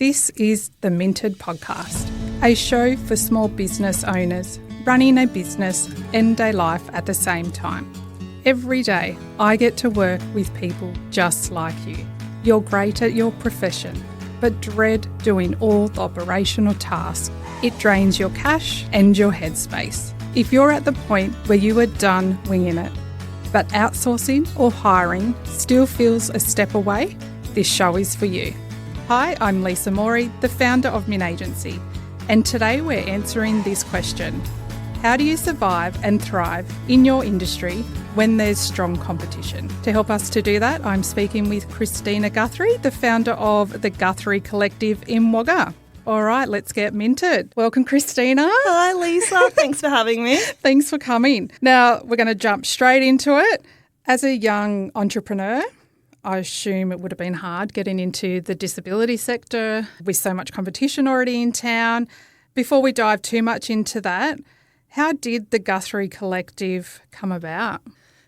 This is the Minted Podcast, a show for small business owners running a business and a life at the same time. Every day, I get to work with people just like you. You're great at your profession, but dread doing all the operational tasks. It drains your cash and your headspace. If you're at the point where you are done winging it, but outsourcing or hiring still feels a step away, this show is for you. Hi, I'm Lisa Morey, the founder of Min Agency, and today we're answering this question. How do you survive and thrive in your industry when there's strong competition? To help us to do that, I'm speaking with Christina Guthrie, the founder of the Guthrie Collective in Wagga. All right, let's get minted. Welcome, Christina. Hi, Lisa. Thanks for having me. Thanks for coming. Now, we're going to jump straight into it. As a young entrepreneur, I assume it would have been hard getting into the disability sector with so much competition already in town. Before we dive too much into that, how did the Guthrie Collective come about?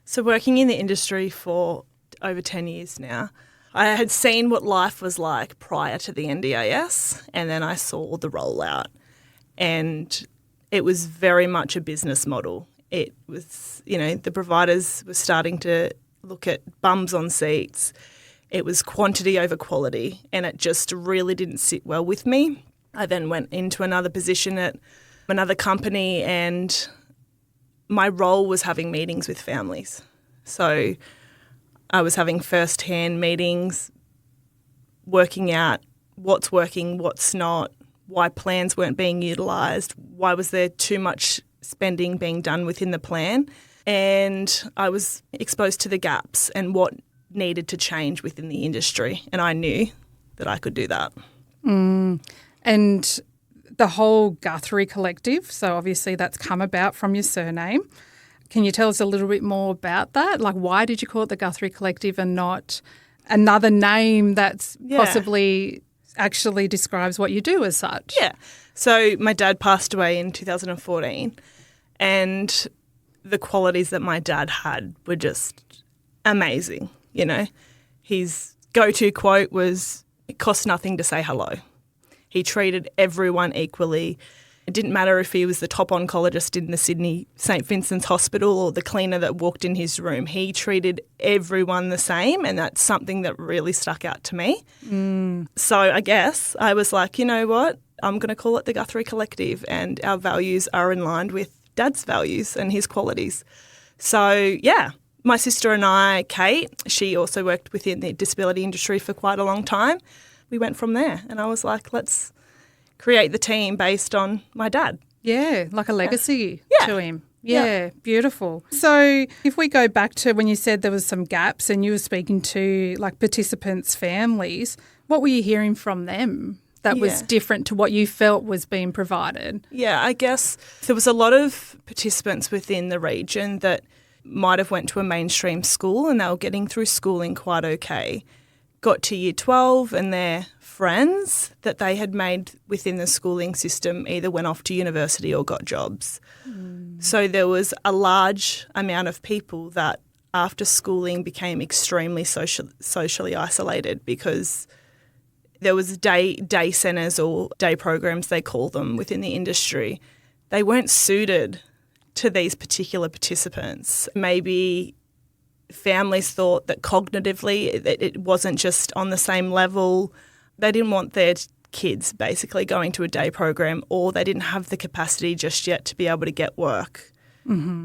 So working in the industry for over 10 years now, I had seen what life was like prior to the NDIS, and then I saw the rollout, and it was very much a business model. It was, the providers were starting to look at bums on seats. It was quantity over quality, and it just really didn't sit well with me. I then went into another position at another company, and my role was having meetings with families. So I was having first-hand meetings, working out what's working, what's not, why plans weren't being utilised, why was there too much spending being done within the plan. And I was exposed to the gaps and what needed to change within the industry. And I knew that I could do that. And the whole Guthrie Collective, so obviously that's come about from your surname. Can you tell us a little bit more about that? Like, why did you call it the Guthrie Collective and not another name that's possibly actually describes what you do as such? Yeah. So my dad passed away in 2014, and the qualities that my dad had were just amazing, His go-to quote was, "It costs nothing to say hello." He treated everyone equally. It didn't matter if he was the top oncologist in the Sydney St Vincent's Hospital or the cleaner that walked in his room. He treated everyone the same, and that's something that really stuck out to me. So I guess I was like, you know what, I'm going to call it the Guthrie Collective, and our values are in line with Dad's values and his qualities. So, my sister and I, Kate, she also worked within the disability industry for quite a long time. We went from there, and I was like, let's create the team based on my dad. Yeah, like a legacy to him. Yeah, beautiful. So if we go back to when you said there was some gaps and you were speaking to like participants' families, what were you hearing from them that was different to what you felt was being provided? Yeah, I guess there was a lot of participants within the region that might have went to a mainstream school and they were getting through schooling quite okay. Got to year 12 and their friends that they had made within the schooling system either went off to university or got jobs. So there was a large amount of people that after schooling became extremely socially isolated because there was day centres or day programs, they call them, within the industry. They weren't suited to these particular participants. Maybe families thought that cognitively it wasn't just on the same level. They didn't want their kids basically going to a day program, or they didn't have the capacity just yet to be able to get work.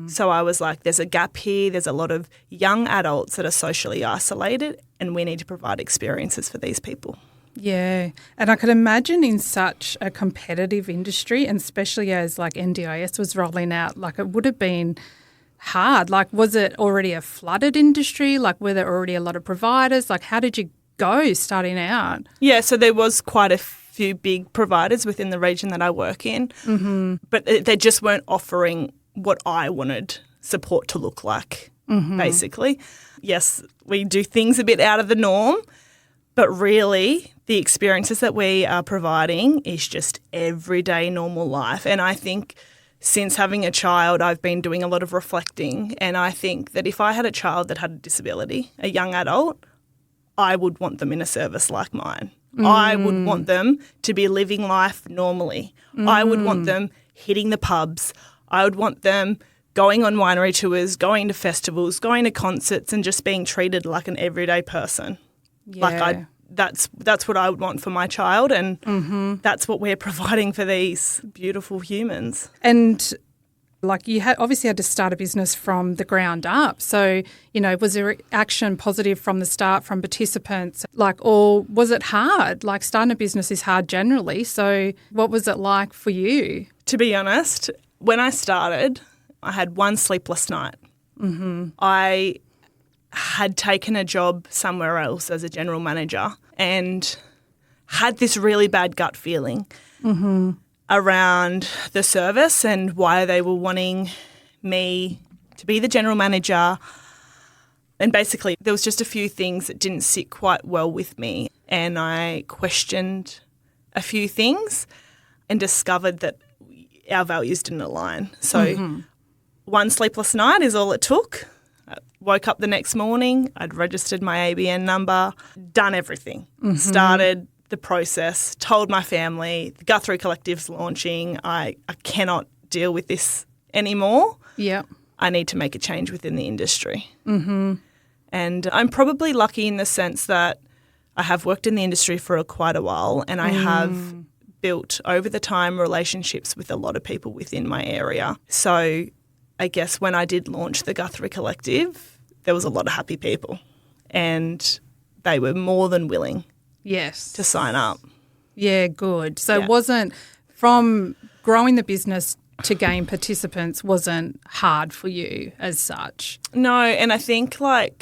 So I was like, there's a gap here. There's a lot of young adults that are socially isolated, and we need to provide experiences for these people. Yeah, and I could imagine in such a competitive industry, and especially as like NDIS was rolling out, like it would have been hard. Like, was it already a flooded industry? Like, were there already a lot of providers? Like, how did you go starting out? Yeah, so there was quite a few big providers within the region that I work in, but they just weren't offering what I wanted support to look like, basically. Yes, we do things a bit out of the norm, but really the experiences that we are providing is just everyday normal life. And I think since having a child, I've been doing a lot of reflecting, and I think that if I had a child that had a disability, a young adult, I would want them in a service like mine. I would want them to be living life normally. I would want them hitting the pubs. I would want them going on winery tours, going to festivals, going to concerts and just being treated like an everyday person. Yeah. That's what I would want for my child, and that's what we're providing for these beautiful humans. And like you obviously had to start a business from the ground up. So, was there action positive from the start from participants? Or was it hard? Like starting a business is hard generally. So what was it like for you? To be honest, when I started, I had one sleepless night. I had taken a job somewhere else as a general manager and had this really bad gut feeling around the service and why they were wanting me to be the general manager. And basically there was just a few things that didn't sit quite well with me, and I questioned a few things and discovered that our values didn't align. So one sleepless night is all it took. I woke up the next morning, I'd registered my ABN number, done everything, started the process, told my family, the Guthrie Collective's launching, I cannot deal with this anymore. Yeah. I need to make a change within the industry. And I'm probably lucky in the sense that I have worked in the industry for quite a while, and I have built over the time relationships with a lot of people within my area. So I guess when I did launch the Guthrie Collective, there was a lot of happy people, and they were more than willing to sign up. Yeah, good. So it wasn't, from growing the business to gain participants, wasn't hard for you as such? No, and I think I've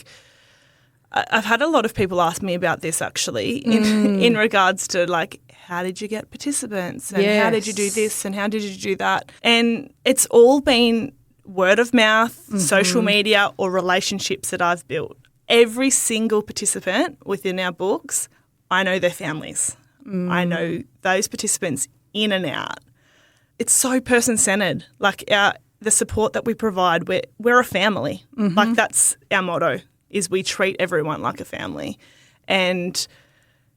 had a lot of people ask me about this actually in regards to how did you get participants and how did you do this and how did you do that? And it's all been word of mouth, social media or relationships that I've built. Every single participant within our books, I know their families. I know those participants in and out. It's so person-centred. The support that we provide, we're a family. That's our motto, is we treat everyone like a family. And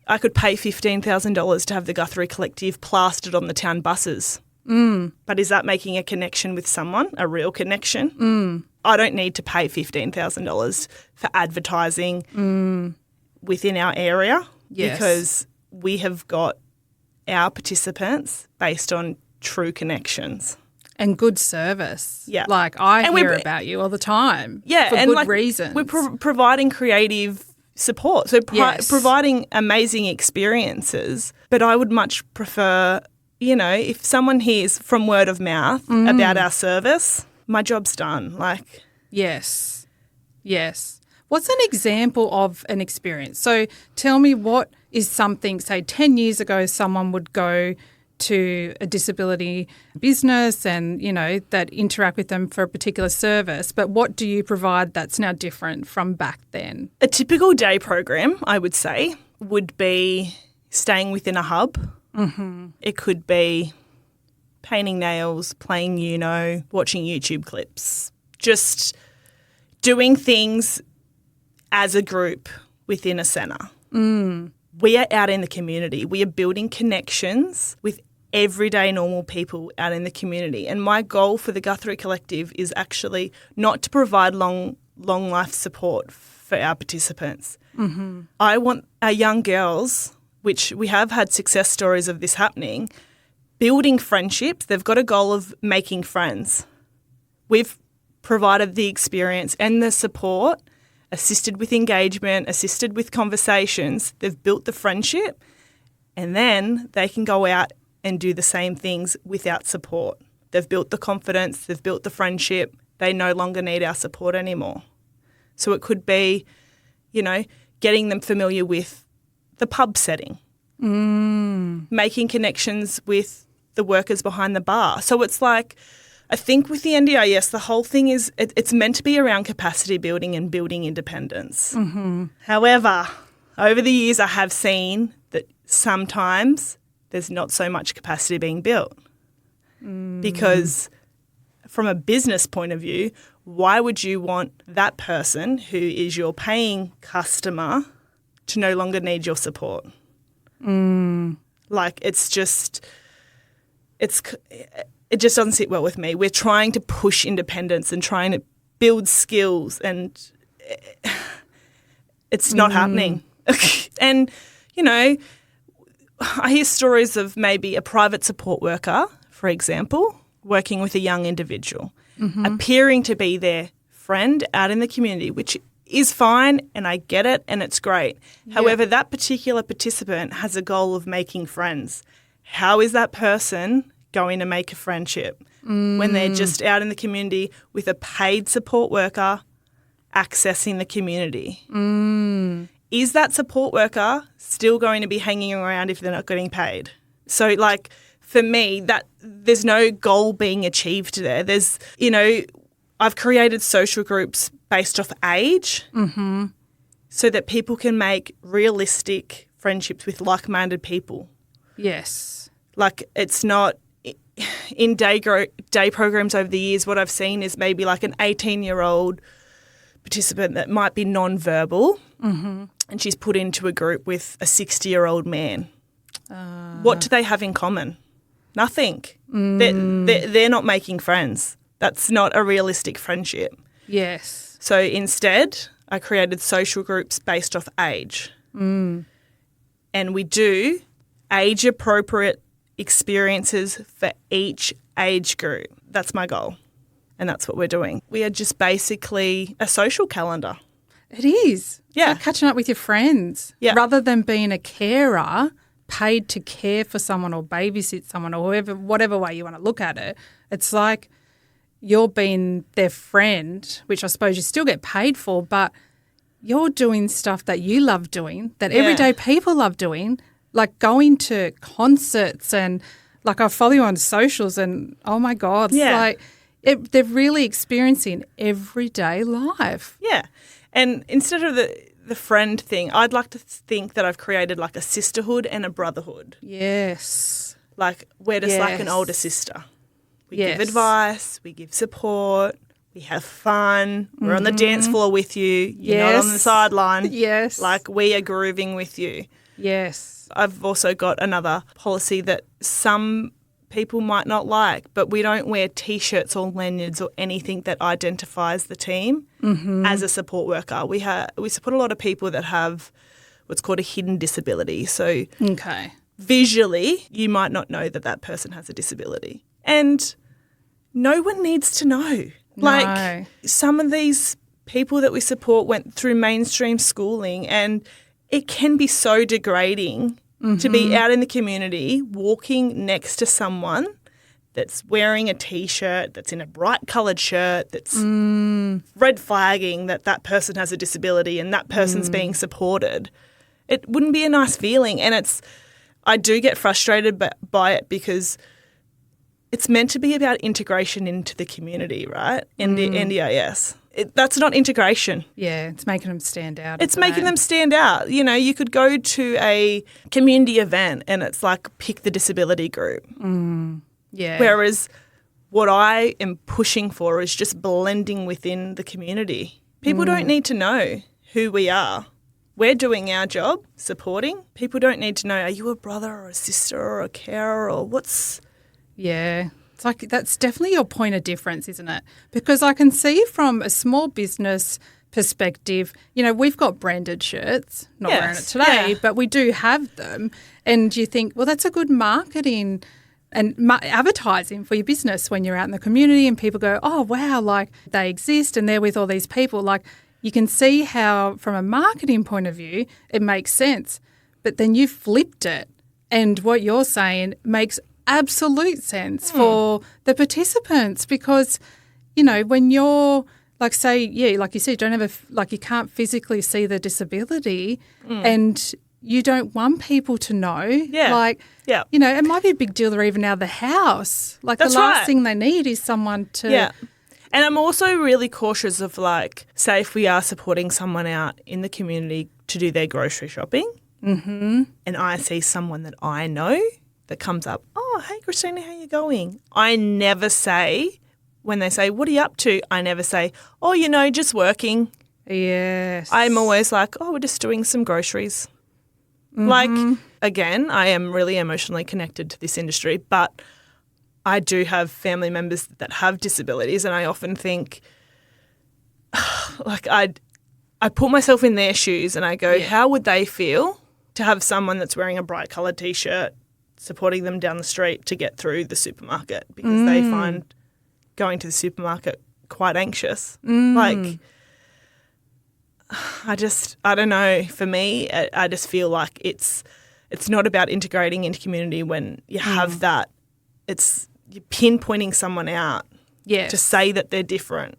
I could pay $15,000 to have the Guthrie Collective plastered on the town buses. But is that making a connection with someone, a real connection? I don't need to pay $15,000 for advertising within our area because we have got our participants based on true connections. And good service. Yeah. I hear about you all the time. Yeah. For and good reasons. We're providing creative support. So providing amazing experiences. But I would much prefer, if someone hears from word of mouth about our service, my job's done. Yes. What's an example of an experience? So tell me, what is something, say 10 years ago, someone would go to a disability business and, that interact with them for a particular service, but what do you provide that's now different from back then? A typical day program, I would say, would be staying within a hub. It could be painting nails, playing watching YouTube clips, just doing things as a group within a centre. We are out in the community. We are building connections with everyday normal people out in the community. And my goal for the Guthrie Collective is actually not to provide long life support for our participants. I want our young girls, which we have had success stories of this happening, building friendships. They've got a goal of making friends. We've provided the experience and the support, assisted with engagement, assisted with conversations. They've built the friendship, and then they can go out and do the same things without support. They've built the confidence, they've built the friendship. They no longer need our support anymore. So it could be, getting them familiar with the pub setting, making connections with the workers behind the bar. So it's I think with the NDIS, the whole thing is it's meant to be around capacity building and building independence. However, over the years I have seen that sometimes there's not so much capacity being built because from a business point of view, why would you want that person who is your paying customer to no longer need your support? Like it just doesn't sit well with me. We're trying to push independence and trying to build skills, and it's not happening. And, you know, I hear stories of maybe a private support worker, for example, working with a young individual, appearing to be their friend out in the community, which is fine, and I get it, and it's great. Yeah. However, that particular participant has a goal of making friends. How is that person going to make a friendship when they're just out in the community with a paid support worker accessing the community? Is that support worker still going to be hanging around if they're not getting paid? So, like, for me, that there's no goal being achieved there. There's, you know, I've created social groups based off age so that people can make realistic friendships with like-minded people. Yes. Like, it's not in day programs over the years, what I've seen is maybe like an 18-year-old participant that might be non-verbal and she's put into a group with a 60-year-old man. What do they have in common? Nothing. They're not making friends. That's not a realistic friendship. Yes. So instead, I created social groups based off age. And we do age-appropriate experiences for each age group. That's my goal, and that's what we're doing. We are just basically a social calendar. It is. Yeah. It's like catching up with your friends. Yeah. Rather than being a carer, paid to care for someone or babysit someone or whatever way you want to look at it, it's like you're being their friend, which I suppose you still get paid for, but you're doing stuff that you love doing, that everyday people love doing, like going to concerts, and like I follow you on socials, and oh my God, like they're really experiencing everyday life. Yeah. And instead of the friend thing, I'd like to think that I've created like a sisterhood and a brotherhood. Yes. Like we're just like an older sister. We give advice, we give support, we have fun, we're on the dance floor with you, you're not on the sideline. Yes. Like we are grooving with you. Yes. I've also got another policy that some people might not like, but we don't wear T-shirts or lanyards or anything that identifies the team as a support worker. We support a lot of people that have what's called a hidden disability. So visually, you might not know that that person has a disability. And no one needs to know. Like some of these people that we support went through mainstream schooling, and it can be so degrading to be out in the community walking next to someone that's wearing a T-shirt, that's in a bright coloured shirt, that's red flagging that that person has a disability and that person's being supported. It wouldn't be a nice feeling, and I do get frustrated by it because it's meant to be about integration into the community, right? NDIS. That's not integration. Yeah, it's making them stand out. It's making them stand out. You know, you could go to a community event and it's like pick the disability group. Yeah. Whereas what I am pushing for is just blending within the community. People don't need to know who we are. We're doing our job, supporting. People don't need to know, are you a brother or a sister or a carer or what's... Yeah. It's like that's definitely your point of difference, isn't it? Because I can see from a small business perspective, you know, we've got branded shirts, not wearing it today, but we do have them. And you think, well, that's a good marketing and advertising for your business when you're out in the community and people go, oh, wow, like they exist and they're with all these people. Like you can see how from a marketing point of view it makes sense. But then you flipped it, and what you're saying makes absolute sense for the participants, because, you know, when you're like, say, like you said, you don't have you can't physically see the disability and you don't want people to know. You know, it might be a big deal they're even out of the house. Like the last thing they need is someone to... Yeah. And I'm also really cautious of like, say if we are supporting someone out in the community to do their grocery shopping and I see someone that I know that comes up, oh, hey, Christina, how you going? I never say, when they say, what are you up to? I never say, oh, you know, just working. Yes. I'm always like, oh, we're just doing some groceries. Like, again, I am really emotionally connected to this industry, but I do have family members that have disabilities, and I often think, like, I put myself in their shoes and I go, how would they feel to have someone that's wearing a bright coloured T-shirt supporting them down the street to get through the supermarket because they find going to the supermarket quite anxious. Like, I don't know. For me, I just feel like it's not about integrating into community when you have that. You're pinpointing someone out to say that they're different.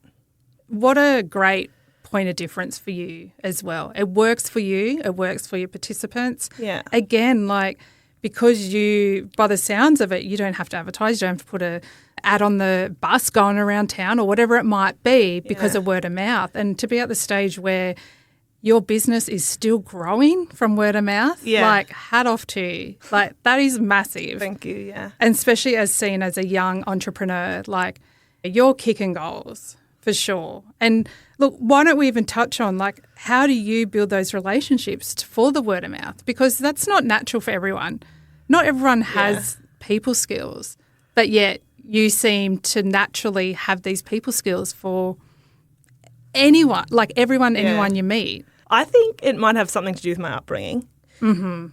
What a great point of difference for you as well. It works for you. It works for your participants. Yeah. Again, like, because you, by the sounds of it, you don't have to advertise. You don't have to put a ad on the bus going around town or whatever it might be because of word of mouth. And to be at the stage where your business is still growing from word of mouth, like, hat off to you. Like, that is massive. Thank you, yeah. And especially as seen as a young entrepreneur, like, you're kicking goals for sure. And look, why don't we even touch on, like, how do you build those relationships for the word of mouth? Because that's not natural for everyone. Not everyone has people skills, but yet you seem to naturally have these people skills for anyone, like anyone you meet. I think it might have something to do with my upbringing.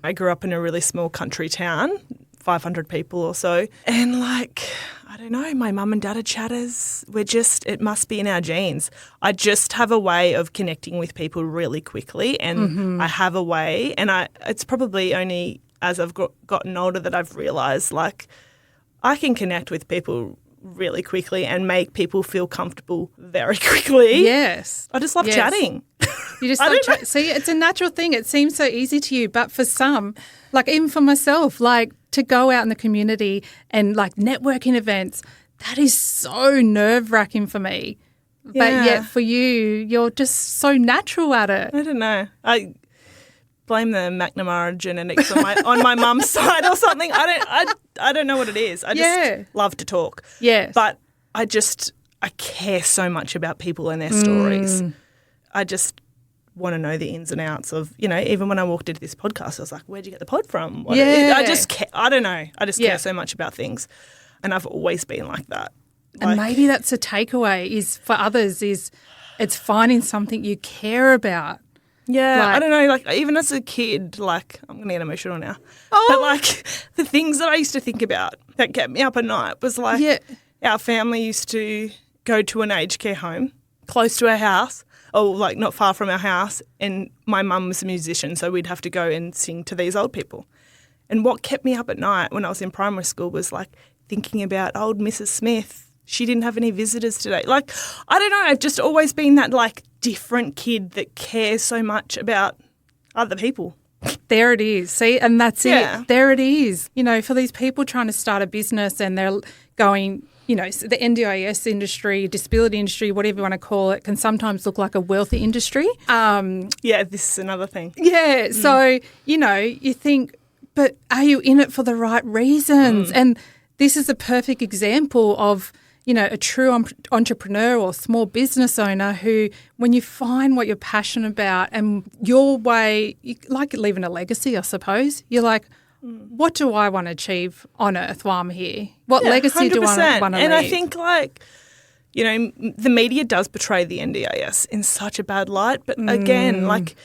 I grew up in a really small country town, 500 people or so. And, like, I don't know, my mum and dad are chatters. It must be in our genes. I just have a way of connecting with people really quickly, and I have a way, and it's probably only as I've gotten older that I've realised, like, I can connect with people really quickly and make people feel comfortable very quickly. Yes. I just love chatting. You just love chat. See, it's a natural thing. It seems so easy to you, but for some, like, even for myself, like, to go out in the community and, like, networking events, that is so nerve-wracking for me. But yet for you, you're just so natural at it. I don't know. I blame the McNamara genetics on my mum's side or something. I don't know what it is. I just love to talk. Yes. But I care so much about people and their stories. I just want to know the ins and outs of, even when I walked into this podcast, I was like, where'd you get the pod from? I just care. I don't know. I just care so much about things. And I've always been like that. And maybe that's a takeaway is for others is it's finding something you care about. Yeah, I don't know, like, even as a kid, like, I'm going to get emotional now. But, like, the things that I used to think about that kept me up at night was, like, our family used to go to an aged care home close to our house, or, like, not far from our house, and my mum was a musician, so we'd have to go and sing to these old people. And what kept me up at night when I was in primary school was, like, thinking about old Mrs. Smith. She didn't have any visitors today. Like, I don't know, I've just always been that, like, different kid that cares so much about other people. There it is. See, and that's it. There it is. For these people trying to start a business and they're going, the NDIS industry, disability industry, whatever you want to call it, can sometimes look like a wealthy industry. This is another thing. Yeah. So, you think, but are you in it for the right reasons? And this is a perfect example of, a true entrepreneur or small business owner who, when you find what you're passionate about and your way, like leaving a legacy, I suppose, you're like, what do I want to achieve on earth while I'm here? What legacy 100%. Do I want to leave? And I think, like, the media does portray the NDIS in such a bad light. But again, like,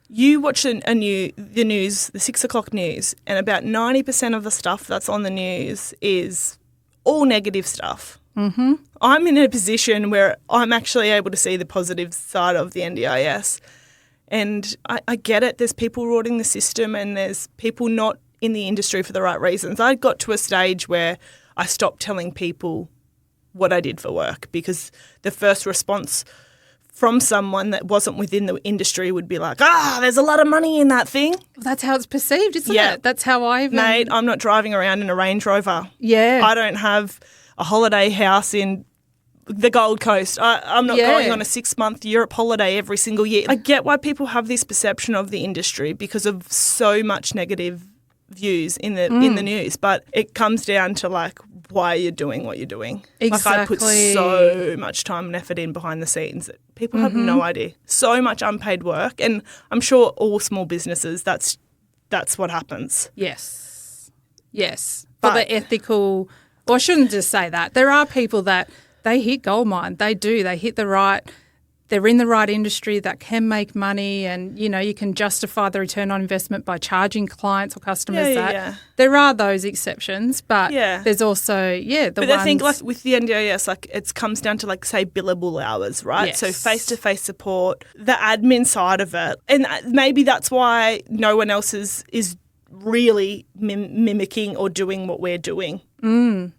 you watch the news, the 6 o'clock news, and about 90% of the stuff that's on the news is all negative stuff. I'm in a position where I'm actually able to see the positive side of the NDIS. And I get it. There's people rorting the system and there's people not in the industry for the right reasons. I got to a stage where I stopped telling people what I did for work because the first response from someone that wasn't within the industry would be like, there's a lot of money in that thing. That's how it's perceived, isn't it? That's how Mate, I'm not driving around in a Range Rover. Yeah. I don't have a holiday house in the Gold Coast. I'm not going on a 6-month Europe holiday every single year. I get why people have this perception of the industry because of so much negative views in the news, but it comes down to, like, why you're doing what you're doing. Exactly. Like, I put so much time and effort in behind the scenes that people have no idea. So much unpaid work, and I'm sure all small businesses, that's that's what happens. Yes. For the ethical, or I shouldn't just say that. There are people that they hit gold mine. They do. They hit they're in the right industry that can make money, and, you know, you can justify the return on investment by charging clients or customers There are those exceptions, but there's also, But I think, like, with the NDIS, like, it comes down to, like, say, billable hours, right? Yes. So face-to-face support, the admin side of it. And maybe that's why no one else is really mimicking or doing what we're doing,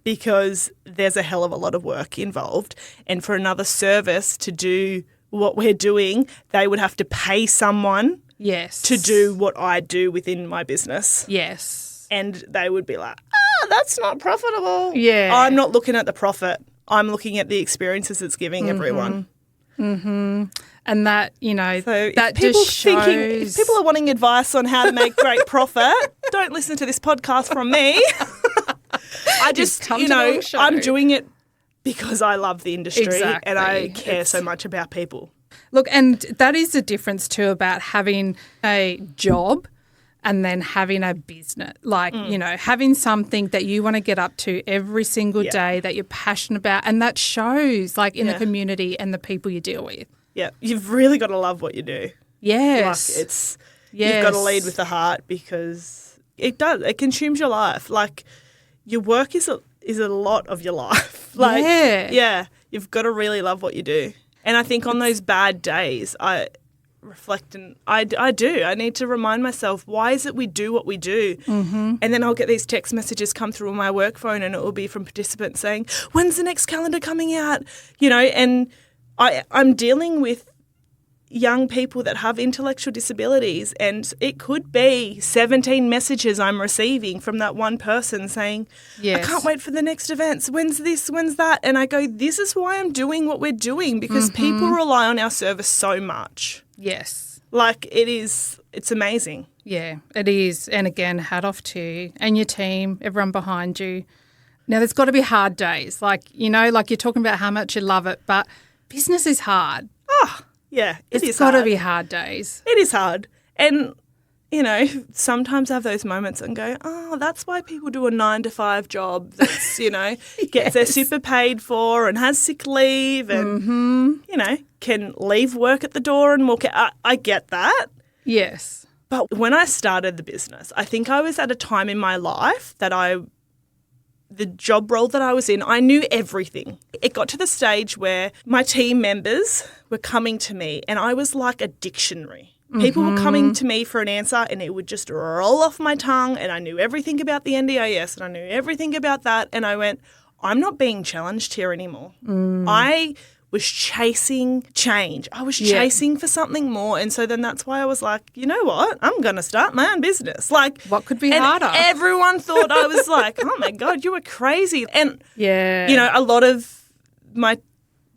because there's a hell of a lot of work involved. And for another service to do what we're doing, they would have to pay someone to do what I do within my business. Yes. And they would be like, that's not profitable. Yeah. I'm not looking at the profit. I'm looking at the experiences it's giving everyone. Mm-hmm. And that, you know, so that just shows... if people are wanting advice on how to make great profit, don't listen to this podcast from me. I just, you know, I'm doing it because I love the industry and I care so much about people. Look, and that is the difference too about having a job and then having a business. Like, you know, having something that you want to get up to every single day that you're passionate about, and that shows, like, in the community and the people you deal with. Yeah, you've really got to love what you do. Yes. Like, you've got to lead with the heart, because it does. It consumes your life. Like, your work is a lot of your life. Like, you've got to really love what you do. And I think on those bad days, I reflect, and I do. I need to remind myself, why is it we do what we do? Mm-hmm. And then I'll get these text messages come through on my work phone, and it will be from participants saying, when's the next calendar coming out? You know, and I'm dealing with young people that have intellectual disabilities, and it could be 17 messages I'm receiving from that one person saying, I can't wait for the next events. When's this? When's that? And I go, this is why I'm doing what we're doing, because people rely on our service so much. Yes. Like, it's amazing. Yeah, it is. And again, hat off to you and your team, everyone behind you. Now, there's got to be hard days. Like, you know, like you're talking about how much you love it, but business is hard. Oh, yeah, it's got to be hard days. It is hard. And, you know, sometimes I have those moments and go, that's why people do a 9-to-5 job that's, you know, gets their super paid for and has sick leave and, you know, can leave work at the door and walk out. I get that. Yes. But when I started the business, I think I was at a time in my life that the job role that I was in, I knew everything. It got to the stage where my team members were coming to me and I was like a dictionary. People were coming to me for an answer and it would just roll off my tongue, and I knew everything about the NDIS and I knew everything about that, and I went, I'm not being challenged here anymore. I was chasing change. I was chasing for something more, and so then that's why I was like, you know what? I'm going to start my own business. Like, what could be harder? Everyone thought I was like, oh my God, you were crazy. And, you know, a lot of my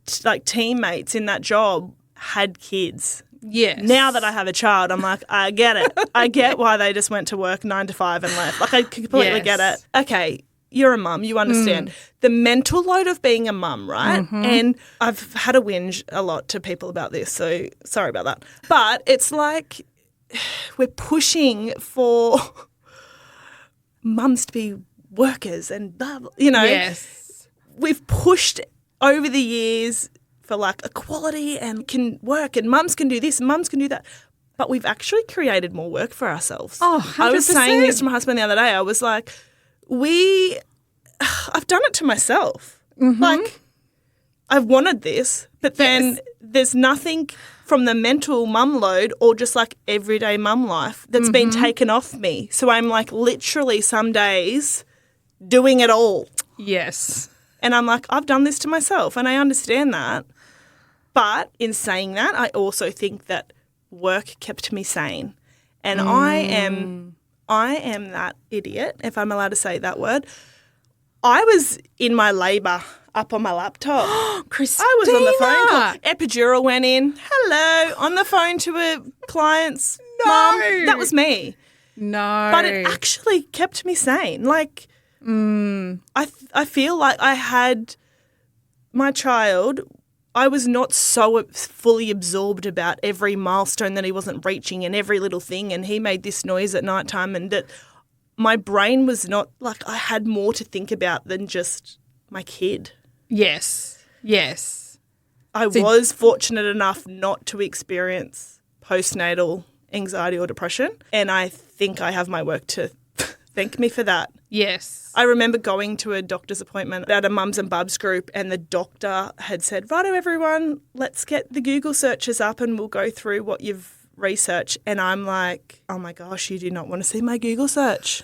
teammates in that job had kids. Yes. Now that I have a child, I'm like, I get it. I get why they just went to work 9 to 5 and left. Like, I completely get it. Okay, you're a mum, you understand. The mental load of being a mum, right? And I've had a whinge a lot to people about this, so sorry about that. But it's like we're pushing for mums to be workers and blah, blah, you know. Yes. We've pushed over the years for like equality and can work and mums can do this and mums can do that. But we've actually created more work for ourselves. Oh, 100%. I was saying this to my husband the other day. I was like, I've done it to myself. Like, I've wanted this, but then there's nothing from the mental mum load or just like everyday mum life that's been taken off me. So I'm like literally some days doing it all. Yes. And I'm like, I've done this to myself, and I understand that. But in saying that, I also think that work kept me sane. And I am that idiot, if I'm allowed to say that word. I was in my labour up on my laptop. Christina! I was on the phone call. Epidural went in. Hello. On the phone to a client's mum. That was me. No. But it actually kept me sane. Like, I feel like I had my child I was not so fully absorbed about every milestone that he wasn't reaching and every little thing, and he made this noise at nighttime, and that my brain was not like I had more to think about than just my kid. Yes. I was fortunate enough not to experience postnatal anxiety or depression, and I think I have my work to thank me for that. Yes. I remember going to a doctor's appointment at a mums and bubs group, and the doctor had said, righto everyone, let's get the Google searches up and we'll go through what you've researched. And I'm like, oh my gosh, you do not want to see my Google search.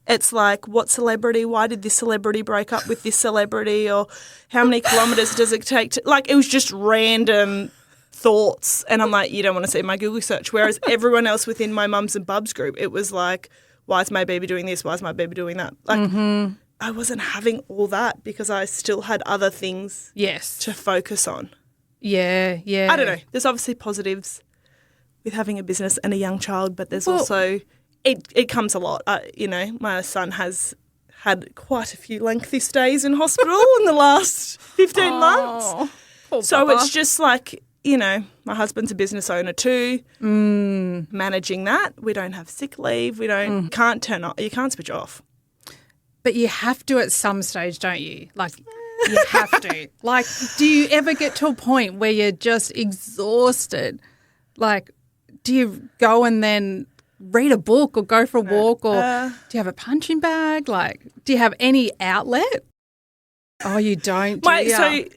It's like, what celebrity, why did this celebrity break up with this celebrity, or how many kilometres does it take to, like, it was just random thoughts. And I'm like, you don't want to see my Google search. Whereas everyone else within my mums and bubs group, it was like, why is my baby doing this? Why is my baby doing that? Like, I wasn't having all that because I still had other things to focus on. Yeah. I don't know. There's obviously positives with having a business and a young child, but there's also, it comes a lot. My son has had quite a few lengthy stays in hospital in the last 15 months. So it's just like, my husband's a business owner too. Managing that, we don't have sick leave. We don't can't turn off. You can't switch off. But you have to at some stage, don't you? Like, you have to. Like, do you ever get to a point where you're just exhausted? Like, do you go and then read a book or go for a walk, or do you have a punching bag? Like, do you have any outlet? Oh, you don't, do you?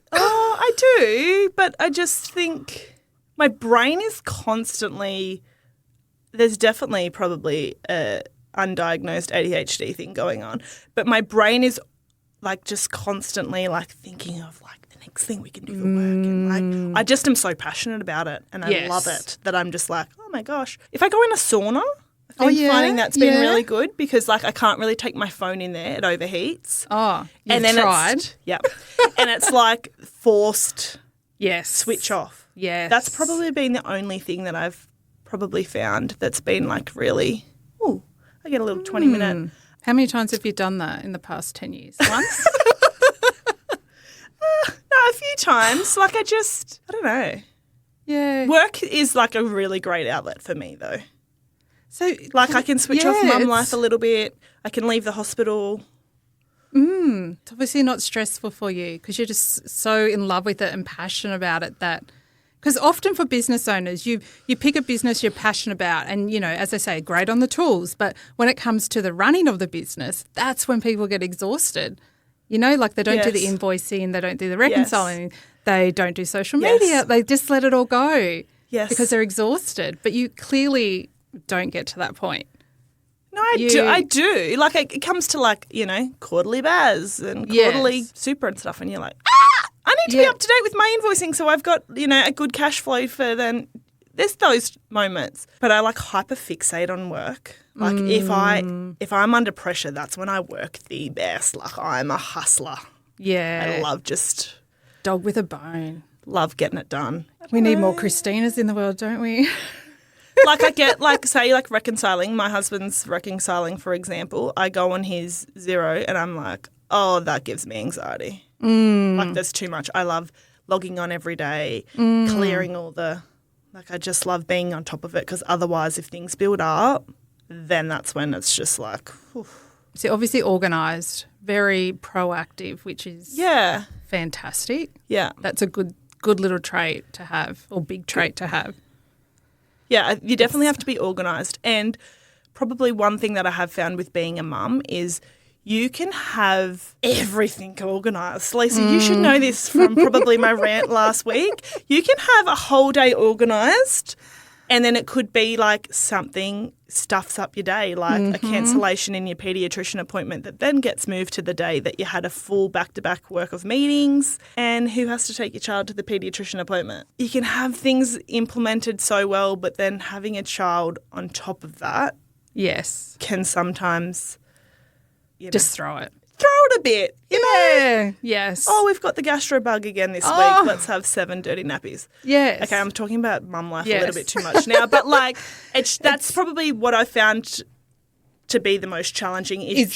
I do, but I just think my brain is constantly – there's definitely probably a undiagnosed ADHD thing going on, but my brain is like just constantly like thinking of like the next thing we can do for work, and like I just am so passionate about it, and I love it that I'm just like, oh my gosh. If I go in a sauna – I think finding that's been really good because, like, I can't really take my phone in there. It overheats. Oh, you've tried? And it's, like, forced switch off. Yes. That's probably been the only thing that I've probably found that's been, like, really, I get a little 20-minute. How many times have you done that in the past 10 years? Once? No, a few times. Like, I don't know. Yeah. Work is, like, a really great outlet for me, though. So, like, I can switch off mum life a little bit. I can leave the hospital. It's obviously not stressful for you because you're just so in love with it and passionate about it that – because often for business owners, you pick a business you're passionate about and, as I say, great on the tools. But when it comes to the running of the business, that's when people get exhausted. Like they don't do the invoicing, they don't do the reconciling, they don't do social media. They just let it all go because they're exhausted. But you clearly – don't get to that point. No, I do. Like, it comes to, like, quarterly BAS and quarterly super and stuff, and you're like, I need to be up to date with my invoicing so I've got, a good cash flow for then. There's those moments. But I, like, hyper-fixate on work. Like, if I'm under pressure, that's when I work the best. Like, I'm a hustler. Yeah. I love just... Dog with a bone. Love getting it done. We need more Christinas in the world, don't we? Like I get, like, say, like reconciling. My husband's reconciling, for example. I go on his Xero and I'm like, oh, that gives me anxiety. Like, there's too much. I love logging on every day, clearing all the, like, I just love being on top of it because otherwise if things build up, then that's when it's just like, whew. So obviously organised, very proactive, which is fantastic. Yeah. That's a good little trait to have, or big trait to have. Yeah, you definitely have to be organised. And probably one thing that I have found with being a mum is you can have everything organised. Lisa, you should know this from probably my rant last week. You can have a whole day organised and then it could be like something stuffs up your day, like a cancellation in your paediatrician appointment that then gets moved to the day that you had a full back-to-back work of meetings, and who has to take your child to the paediatrician appointment? You can have things implemented so well, but then having a child on top of that can sometimes just throw it a bit, you know? Yes. Oh, we've got the gastro bug again this week. Let's have 7 dirty nappies. Yes. Okay, I'm talking about mum life a little bit too much now, but like that's probably what I found to be the most challenging is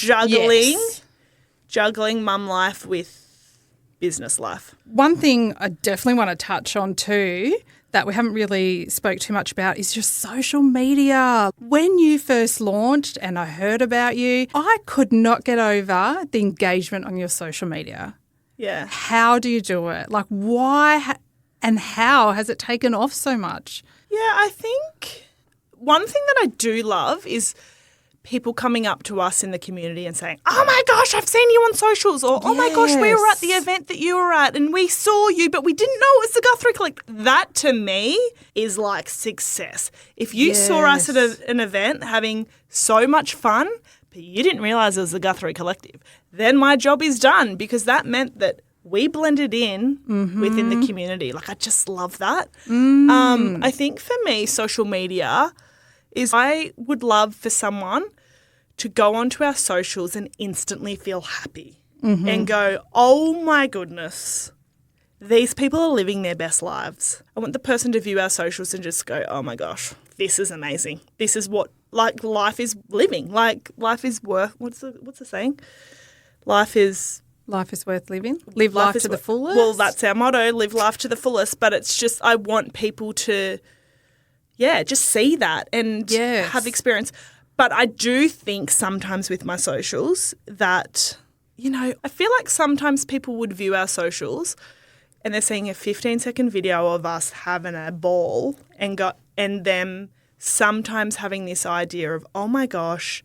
juggling mum life with business life. One thing I definitely want to touch on too that we haven't really spoke too much about is your social media. When you first launched and I heard about you, I could not get over the engagement on your social media. Yeah. How do you do it? Like why and how has it taken off so much? Yeah, I think one thing that I do love is people coming up to us in the community and saying, oh my gosh, I've seen you on socials, or oh my gosh, we were at the event that you were at and we saw you, but we didn't know it was the Guthrie Collective. That to me is like success. If you saw us at an event having so much fun, but you didn't realise it was the Guthrie Collective, then my job is done, because that meant that we blended in within the community. Like, I just love that. I think for me, social media is I would love for someone to go onto our socials and instantly feel happy and go, oh my goodness, these people are living their best lives. I want the person to view our socials and just go, oh my gosh, this is amazing. This is what like life is living. Like life is worth, what's the saying? Life is worth living. Live life to the fullest. Well, that's our motto, live life to the fullest. But it's just I want people to just see that and have experience. But I do think sometimes with my socials that, I feel like sometimes people would view our socials and they're seeing a 15-second video of us having a ball and them sometimes having this idea of, oh my gosh,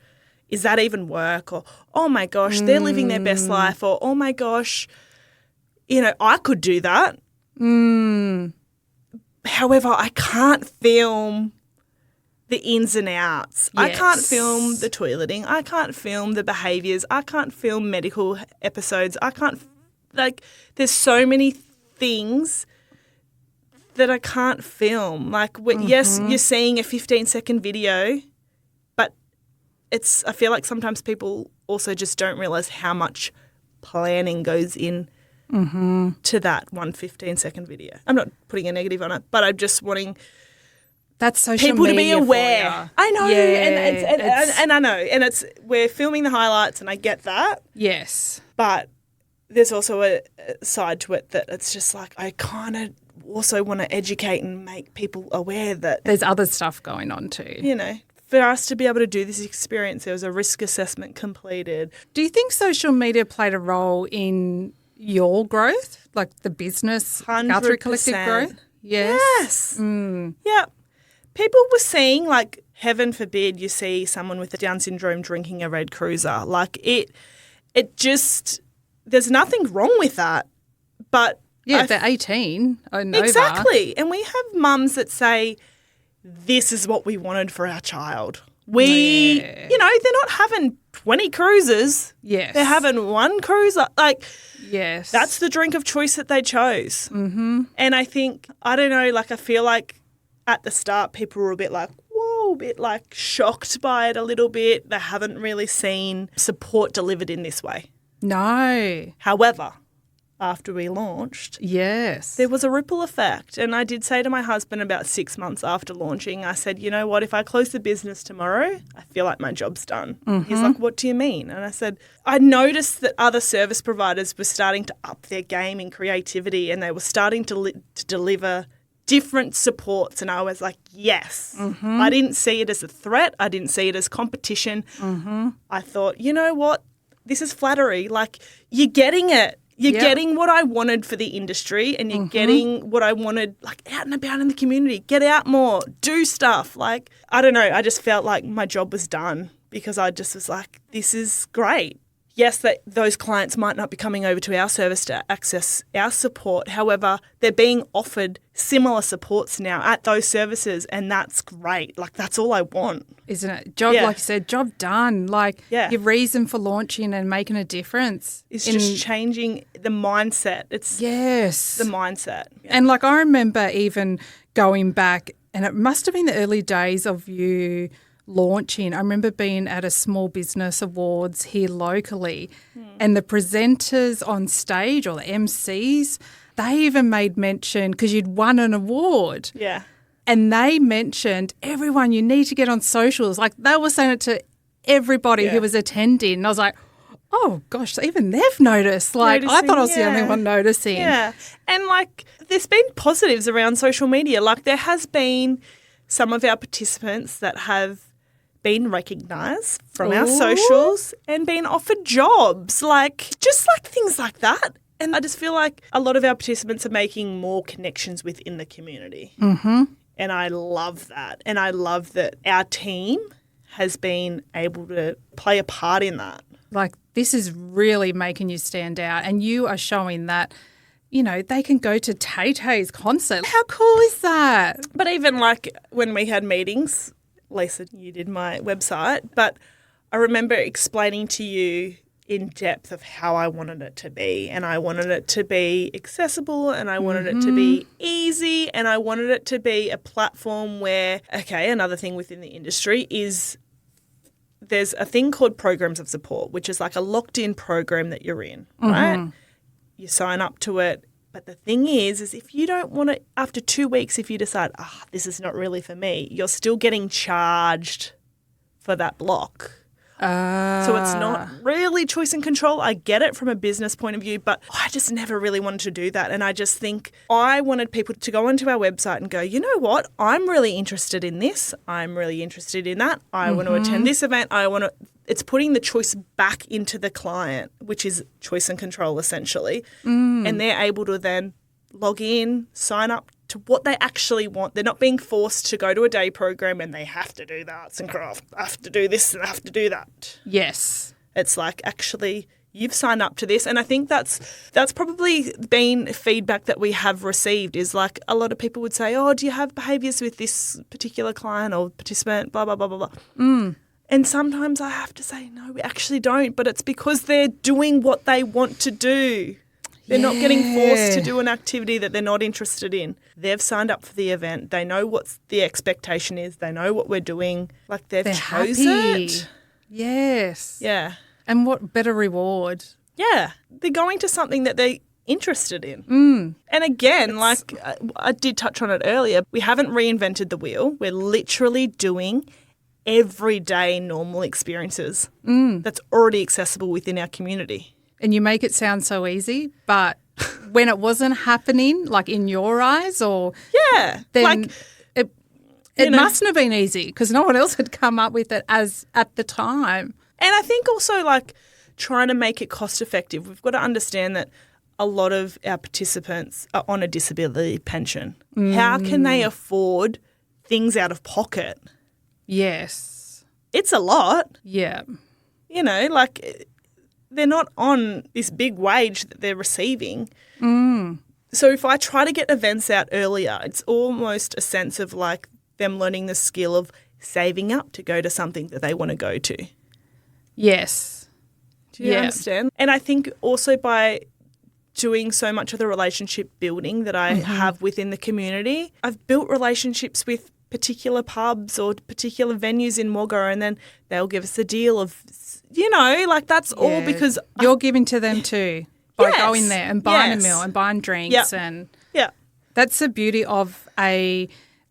is that even work? Or, oh my gosh, they're living their best life. Or, oh my gosh, I could do that. However, I can't film the ins and outs. Yes. I can't film the toileting. I can't film the behaviours. I can't film medical episodes. I can't, there's so many things that I can't film. Like, yes, you're seeing a 15-second video, but I feel like sometimes people also just don't realise how much planning goes in to that one 15-second video. I'm not putting a negative on it, but I'm just wanting that's social people media to be aware. I know, and I know, and we're filming the highlights, and I get that. Yes, but there's also a side to it that it's just like I kind of also want to educate and make people aware that there's other stuff going on too. For us to be able to do this experience, there was a risk assessment completed. Do you think social media played a role in your growth, like the business 100%. Guthrie Collective growth? Yes. Yeah. People were seeing, like, heaven forbid you see someone with Down syndrome drinking a Red Cruiser. Like, it just, there's nothing wrong with that. But if they're 18 and exactly. And we have mums that say, this is what we wanted for our child. They're not having 20 cruises. Yes. They're having one cruiser. Like, yes. That's the drink of choice that they chose. And I think, I don't know, like, I feel like at the start people were a bit like, whoa, a bit like shocked by it a little bit. They haven't really seen support delivered in this way. No. However, after we launched, there was a ripple effect. And I did say to my husband about 6 months after launching, I said, you know what, if I close the business tomorrow, I feel like my job's done. He's like, what do you mean? And I said, I noticed that other service providers were starting to up their game in creativity and they were starting to deliver different supports. And I was like, yes. I didn't see it as a threat. I didn't see it as competition. I thought, you know what, this is flattery. Like, you're getting it. You're getting what I wanted for the industry and you're getting what I wanted, like, out and about in the community. Get out more. Do stuff. Like, I don't know. I just felt like my job was done because I just was like, this is great. Yes, those clients might not be coming over to our service to access our support. However, they're being offered similar supports now at those services, and that's great. Like, that's all I want. Isn't it? Job, like you said, job done. Like, your reason for launching and making a difference. It's just changing the mindset. It's the mindset. Yeah. And, like, I remember even going back, and it must have been the early days of you launching. I remember being at a small business awards here locally and the presenters on stage or the MCs, they even made mention because you'd won an award. Yeah. And they mentioned, everyone, you need to get on socials. Like, they were saying it to everybody who was attending. And I was like, Oh, gosh, even they've noticed. Like, I thought I was the only one noticing. Yeah. And, like, there's been positives around social media. Like, there has been some of our participants that have been recognised from our socials and been offered jobs. Like, just, like, things like that. And I just feel like a lot of our participants are making more connections within the community. Mm-hmm. And I love that. And I love that our team has been able to play a part in that. Like, this is really making you stand out, and you are showing that, you know, they can go to Tay-Tay's concert. How cool is that? But even like when we had meetings, Lisa, you did my website, but I remember explaining to you in depth of how I wanted it to be, and I wanted it to be accessible, and I wanted it to be easy, and I wanted it to be a platform where, okay, another thing within the industry is there's a thing called programs of support, which is like a locked-in program that you're in, right? You sign up to it. But the thing is if you don't want to, after 2 weeks, if you decide, this is not really for me, you're still getting charged for that block. So it's not really choice and control. I get it from a business point of view, but I just never really wanted to do that. And I just think I wanted people to go onto our website and go, you know what? I'm really interested in this. I'm really interested in that. I want to attend this event. It's putting the choice back into the client, which is choice and control essentially. And they're able to then log in, sign up to what they actually want. They're not being forced to go to a day program and they have to do the arts and craft, have to do this and have to do that. Yes. It's like, actually, you've signed up to this. And I think that's probably been feedback that we have received is like a lot of people would say, do you have behaviours with this particular client or participant, blah, blah, blah, blah, blah. And sometimes I have to say, no, we actually don't. But it's because they're doing what they want to do. They're not getting forced to do an activity that they're not interested in. They've signed up for the event. They know what the expectation is. They know what we're doing. Like they're chosen it. Yes. Yeah. And what better reward? Yeah. They're going to something that they're interested in. And again, like I did touch on it earlier, we haven't reinvented the wheel. We're literally doing everyday normal experiences that's already accessible within our community. And you make it sound so easy, but when it wasn't happening, like in your eyes, or then like, it mustn't have been easy because no one else had come up with it as at the time. And I think also like trying to make it cost effective. We've got to understand that a lot of our participants are on a disability pension. How can they afford things out of pocket? Yes. It's a lot. Yeah. You know, like they're not on this big wage that they're receiving. So if I try to get events out earlier, it's almost a sense of like them learning the skill of saving up to go to something that they want to go to. Yes. Do you understand? And I think also by doing so much of the relationship building that I have within the community, I've built relationships with particular pubs or particular venues in Wagga, and then they'll give us a deal of, you know, like that's all because you're giving to them too by going there and buying a meal and buying drinks and that's the beauty of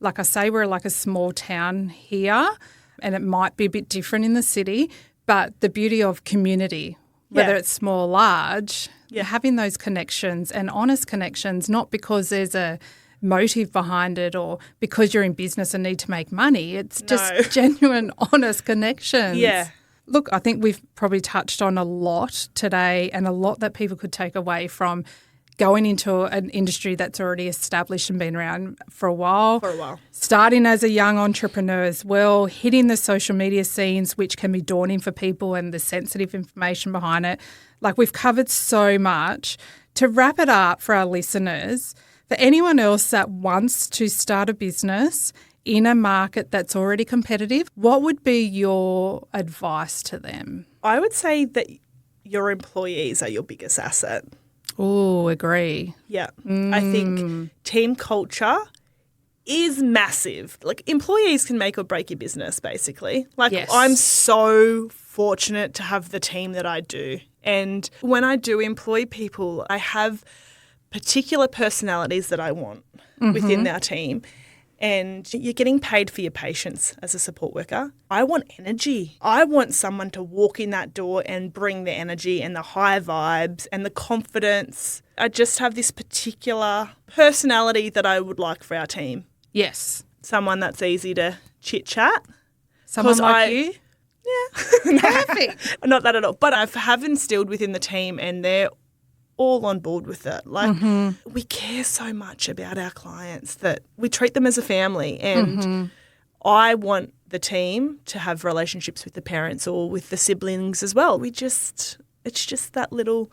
like I say, we're like a small town here, and it might be a bit different in the city, but the beauty of community, whether it's small or large, having those connections and honest connections, not because there's a motive behind it or because you're in business and need to make money. It's just genuine, honest connections. Yeah. Look, I think we've probably touched on a lot today and a lot that people could take away from going into an industry that's already established and been around for a while. Starting as a young entrepreneur as well, hitting the social media scenes, which can be daunting for people, and the sensitive information behind it. Like, we've covered so much. To wrap it up for our listeners, for anyone else that wants to start a business in a market that's already competitive, what would be your advice to them? I would say that your employees are your biggest asset. Oh, agree. Yeah. I think team culture is massive. Like, employees can make or break your business, basically. Like, I'm so fortunate to have the team that I do. And when I do employ people, I have particular personalities that I want within our team. and you're getting paid for your patience as a support worker. I want energy. I want someone to walk in that door and bring the energy and the high vibes and the confidence. I just have this particular personality that I would like for our team. Yes. Someone that's easy to chit-chat. Someone like you? Yeah. Perfect. Not that at all. But I have instilled within the team, and they're all on board with it. Like, we care so much about our clients that we treat them as a family. And I want the team to have relationships with the parents or with the siblings as well. It's just that little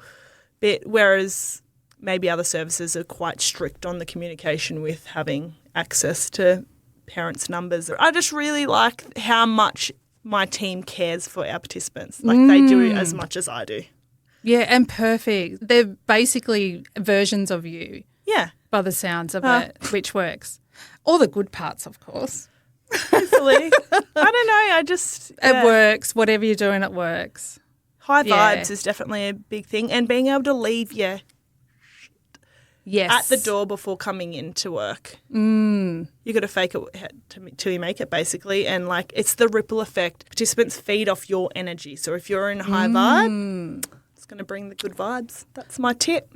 bit, whereas maybe other services are quite strict on the communication with having access to parents' numbers. I just really like how much my team cares for our participants. Like they do as much as I do. Yeah, and perfect. They're basically versions of you. Yeah. By the sounds of it, which works. All the good parts, of course. Hopefully. I don't know. It works. Whatever you're doing, it works. High vibes is definitely a big thing, and being able to leave your at the door before coming into work. You got to fake it till you make it, basically, and like it's the ripple effect. Participants feed off your energy. So if you're in a high vibe, it's going to bring the good vibes. That's my tip.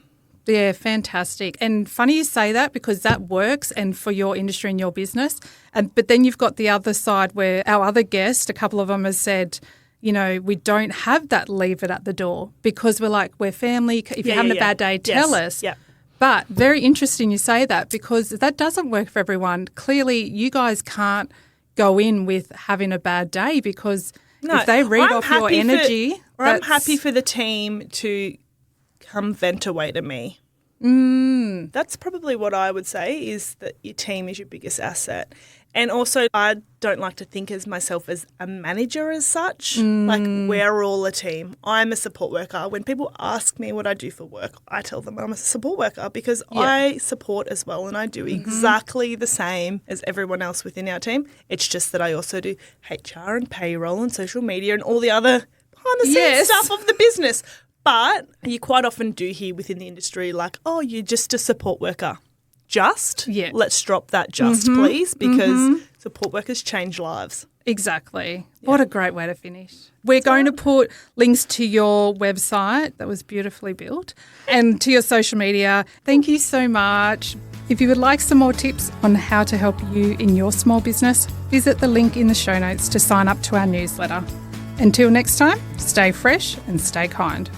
Yeah, fantastic. And funny you say that because that works and for your industry and your business. But then you've got the other side where our other guest, a couple of them has said, you know, we don't have that leave it at the door because we're family. If you're having a bad day, tell us. Yeah. But very interesting you say that because that doesn't work for everyone. Clearly, you guys can't go in with having a bad day because if they read off your energy. I'm happy for the team to come vent away to me. That's probably what I would say is that your team is your biggest asset. And also I don't like to think as myself as a manager as such. Like we're all a team. I'm a support worker. When people ask me what I do for work, I tell them I'm a support worker because I support as well and I do exactly the same as everyone else within our team. It's just that I also do HR and payroll and social media and all the other behind the scenes stuff of the business. But you quite often do hear within the industry like, oh, you're just a support worker. Just? Yeah. Let's drop that please, because support workers change lives. Exactly. Yeah. What a great way to finish. We're going to put links to your website that was beautifully built and to your social media. Thank you so much. If you would like some more tips on how to help you in your small business, visit the link in the show notes to sign up to our newsletter. Until next time, stay fresh and stay kind.